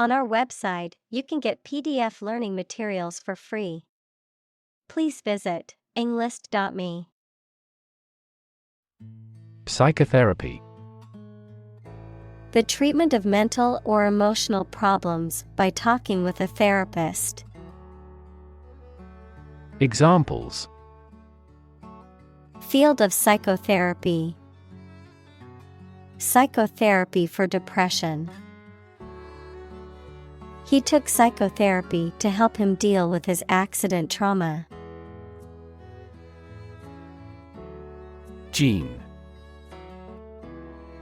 On our website, you can get PDF learning materials for free. Please visit englist.me. Psychotherapy. The treatment of mental or emotional problems by talking with a therapist. Examples: Field of psychotherapy. Psychotherapy for depression. He took psychotherapy to help him deal with his accident trauma. Jean.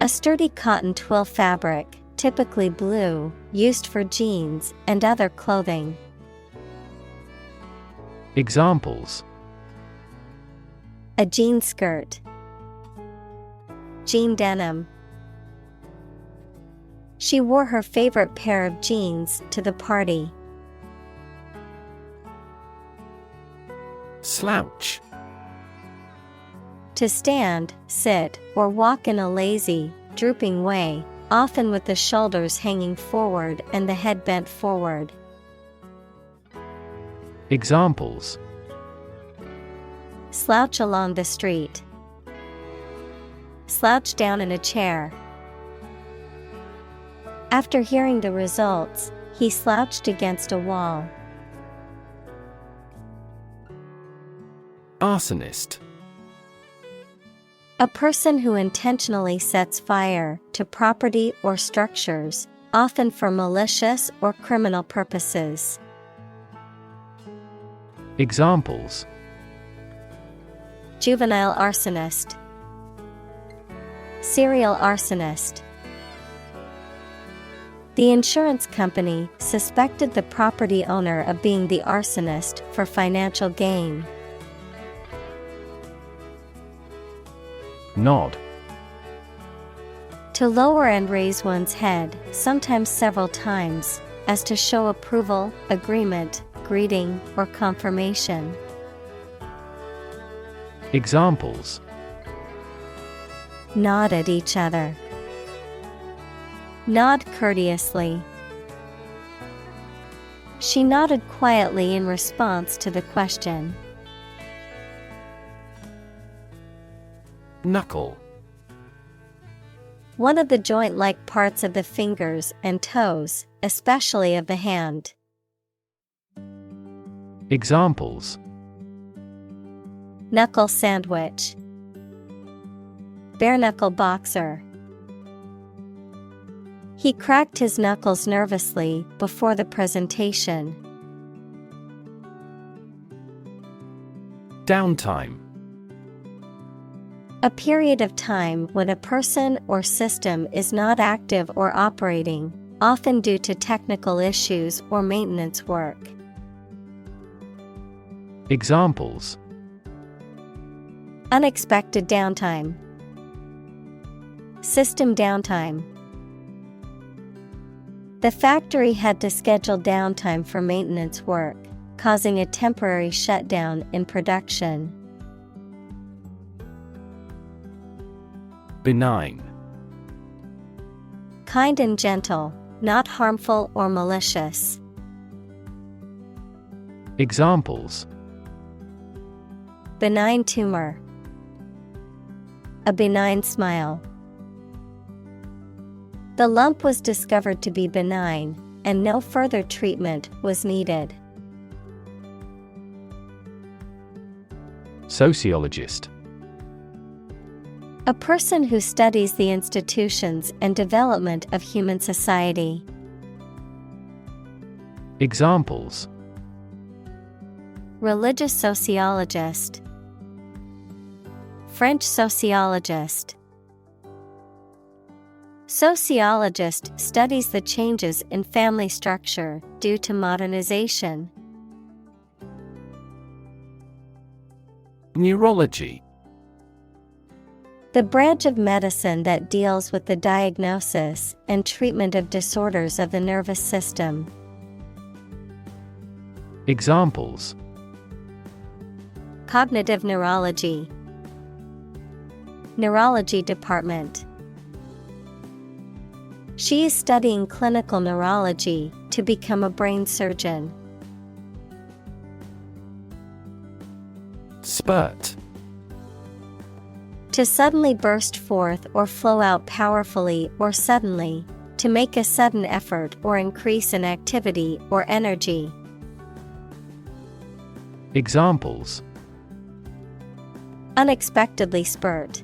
A sturdy cotton twill fabric, typically blue, used for jeans and other clothing. Examples: A jean skirt. Jean denim. She wore her favorite pair of jeans to the party. Slouch. To stand, sit, or walk in a lazy, drooping way, often with the shoulders hanging forward and the head bent forward. Examples: Slouch along the street. Slouch down in a chair. After hearing the results, he slouched against a wall. Arsonist. A person who intentionally sets fire to property or structures, often for malicious or criminal purposes. Examples: Juvenile arsonist. Serial arsonist. The insurance company suspected the property owner of being the arsonist for financial gain. Nod. To lower and raise one's head, sometimes several times, as to show approval, agreement, greeting, or confirmation. Examples: Nod at each other. Nod courteously. She nodded quietly in response to the question. Knuckle. One of the joint-like parts of the fingers and toes, especially of the hand. Examples: Knuckle sandwich. Bare knuckle boxer. He cracked his knuckles nervously before the presentation. Downtime. A period of time when a person or system is not active or operating, often due to technical issues or maintenance work. Examples: Unexpected downtime. System downtime. The factory had to schedule downtime for maintenance work, causing a temporary shutdown in production. Benign. Kind and gentle, not harmful or malicious. Examples: Benign tumor. A benign smile. The lump was discovered to be benign, and no further treatment was needed. Sociologist. A person who studies the institutions and development of human society. Examples: Religious sociologist. French sociologist. Sociologist studies the changes in family structure due to modernization. Neurology. The branch of medicine that deals with the diagnosis and treatment of disorders of the nervous system. Examples: Cognitive neurology. Neurology department. She is studying clinical neurology to become a brain surgeon. Spurt. To suddenly burst forth or flow out powerfully or suddenly, to make a sudden effort or increase in activity or energy. Examples: unexpectedly spurt.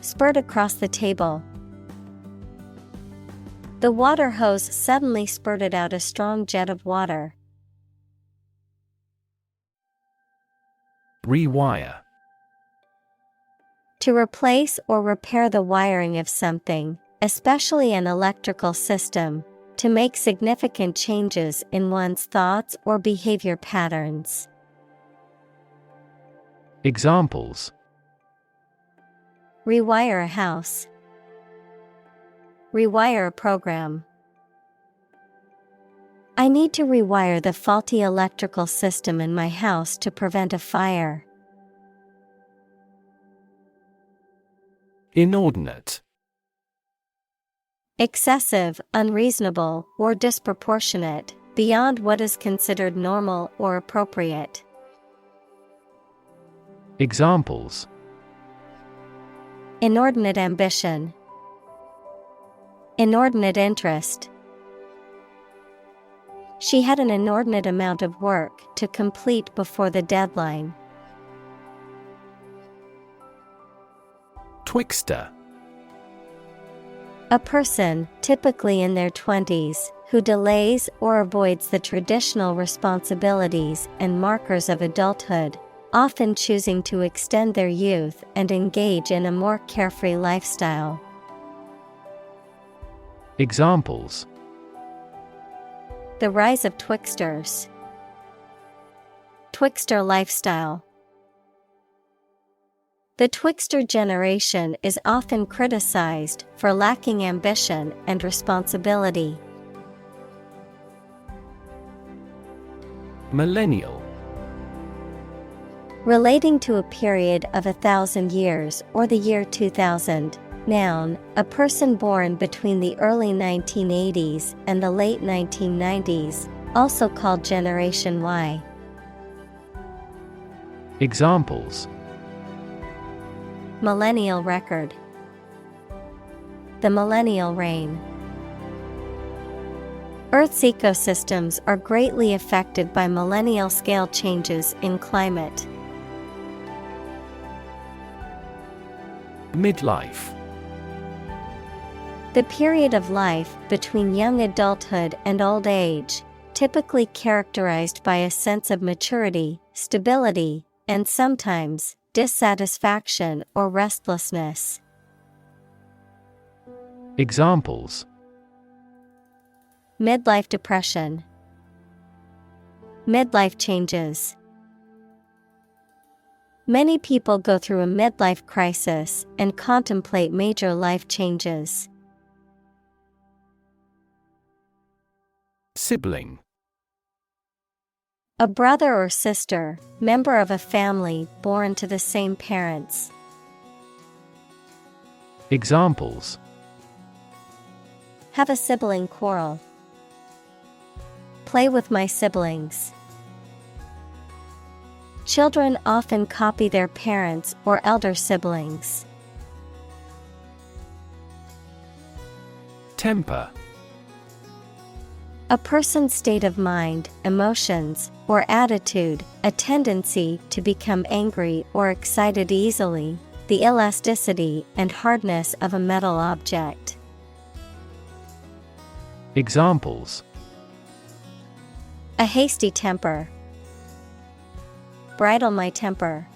Spurt across the table. The water hose suddenly spurted out a strong jet of water. Rewire. To replace or repair the wiring of something, especially an electrical system, to make significant changes in one's thoughts or behavior patterns. Examples: rewire a house. Rewire a program. I need to rewire the faulty electrical system in my house to prevent a fire. Inordinate. Excessive, unreasonable, or disproportionate, beyond what is considered normal or appropriate. Examples: inordinate ambition. Inordinate interest. She had an inordinate amount of work to complete before the deadline. Twixter. A person, typically in their 20s, who delays or avoids the traditional responsibilities and markers of adulthood, often choosing to extend their youth and engage in a more carefree lifestyle. Examples: the rise of twixters. Twixter lifestyle. The twixter generation is often criticized for lacking ambition and responsibility. Millennial. Relating to a period of 1,000 years or the year 2000. Noun, a person born between the early 1980s and the late 1990s, also called Generation Y. Examples: millennial record. The millennial reign. Earth's ecosystems are greatly affected by millennial scale changes in climate. Midlife. The period of life between young adulthood and old age, typically characterized by a sense of maturity, stability, and sometimes dissatisfaction or restlessness. Examples: midlife depression. Midlife changes. Many people go through a midlife crisis and contemplate major life changes. Sibling. A brother or sister, member of a family born to the same parents. Examples: have a sibling quarrel. Play with my siblings. Children often copy their parents or elder siblings. Temper. A person's state of mind, emotions, or attitude, a tendency to become angry or excited easily, the elasticity and hardness of a metal object. Examples: a hasty temper. Bridle my temper.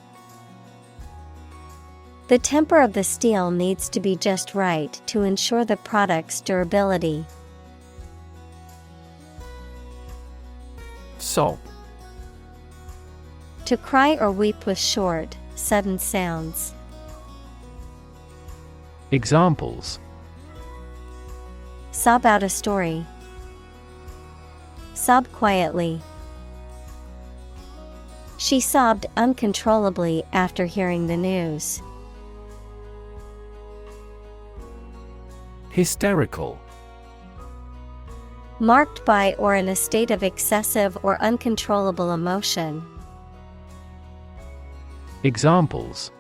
The temper of the steel needs to be just right to ensure the product's durability. Sob. To cry or weep with short, sudden sounds. Examples: sob out a story. Sob quietly. She sobbed uncontrollably after hearing the news. Hysterical. Marked by or in a state of excessive or uncontrollable emotion. Examples: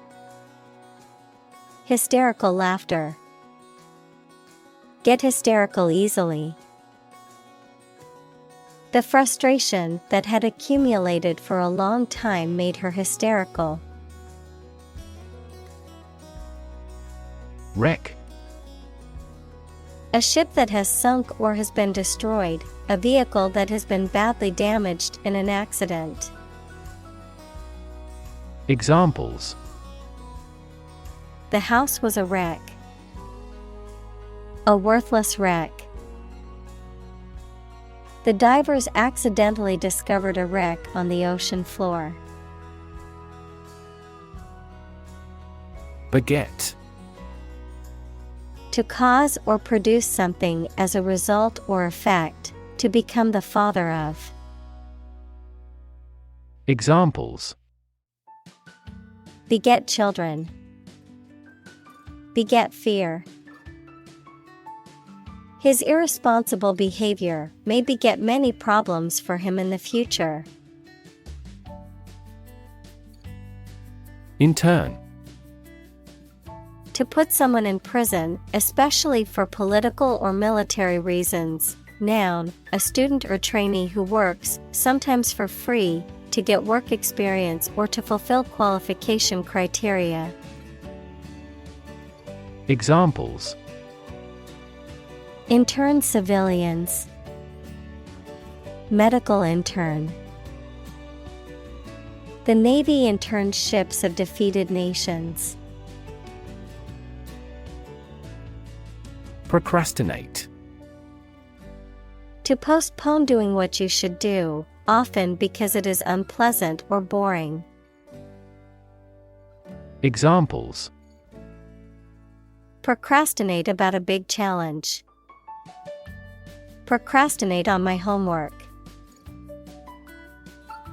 Hysterical laughter. Get hysterical easily. The frustration that had accumulated for a long time made her hysterical. Wreck. A ship that has sunk or has been destroyed, a vehicle that has been badly damaged in an accident. Examples: The house was a wreck. A worthless wreck. The divers accidentally discovered a wreck on the ocean floor. Beget. To cause or produce something as a result or effect, to become the father of. Examples: Beget children. Beget fear. His irresponsible behavior may beget many problems for him in the future. Intern. To put someone in prison, especially for political or military reasons. Noun, a student or trainee who works, sometimes for free, to get work experience or to fulfill qualification criteria. Examples: Intern civilians. Medical intern. The Navy interned ships of defeated nations. Procrastinate. To postpone doing what you should do, often because it is unpleasant or boring. Examples: Procrastinate about a big challenge. Procrastinate on my homework.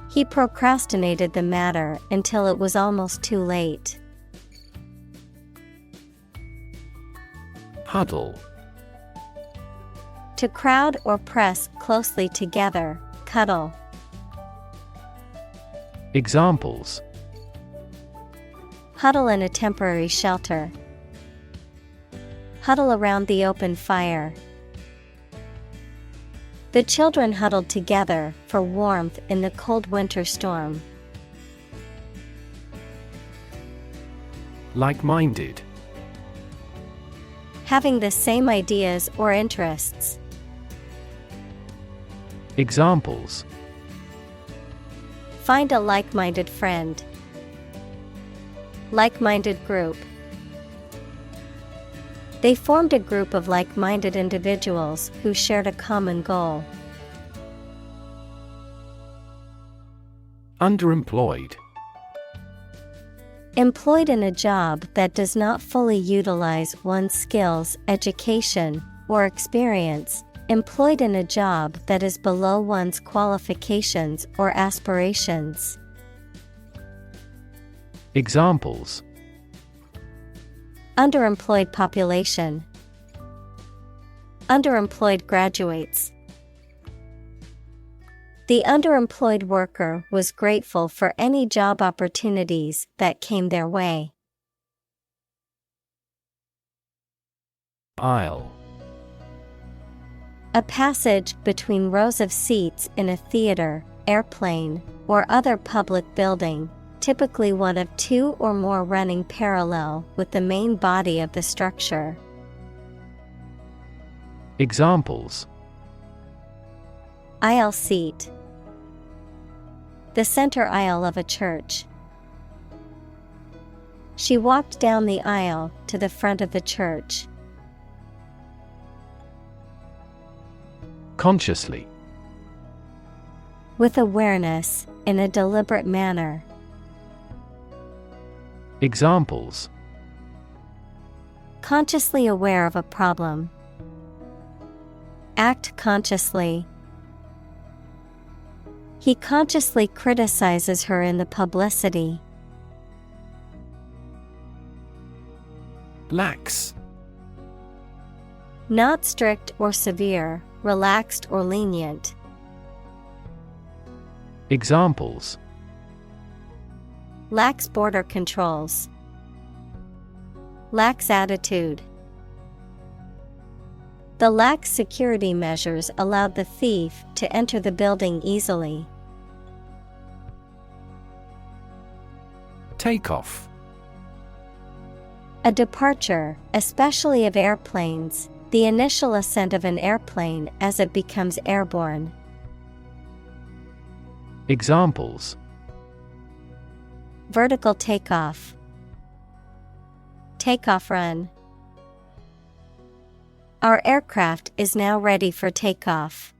He procrastinated the matter until it was almost too late. Huddle. To crowd or press closely together, cuddle. Examples: Huddle in a temporary shelter. Huddle around the open fire. The children huddled together for warmth in the cold winter storm. Like-minded. Having the same ideas or interests. Examples: Find a like-minded friend. Like-minded group. They formed a group of like-minded individuals who shared a common goal. Underemployed. Employed in a job that does not fully utilize one's skills, education, or experience. Employed in a job that is below one's qualifications or aspirations. Examples: Underemployed population. Underemployed graduates. The underemployed worker was grateful for any job opportunities that came their way. Aisle. A passage between rows of seats in a theater, airplane, or other public building, typically one of two or more running parallel with the main body of the structure. Examples: Aisle seat. The center aisle of a church. She walked down the aisle to the front of the church. Consciously. With awareness, in a deliberate manner. Examples: Consciously aware of a problem. Act consciously. He consciously criticizes her in the publicity. Lax. Not strict or severe, relaxed or lenient. Examples: Lax border controls. Lax attitude. The lax security measures allowed the thief to enter the building easily. Takeoff. A departure, especially of airplanes, the initial ascent of an airplane as it becomes airborne. Examples: Vertical takeoff. Takeoff run. Our aircraft is now ready for takeoff.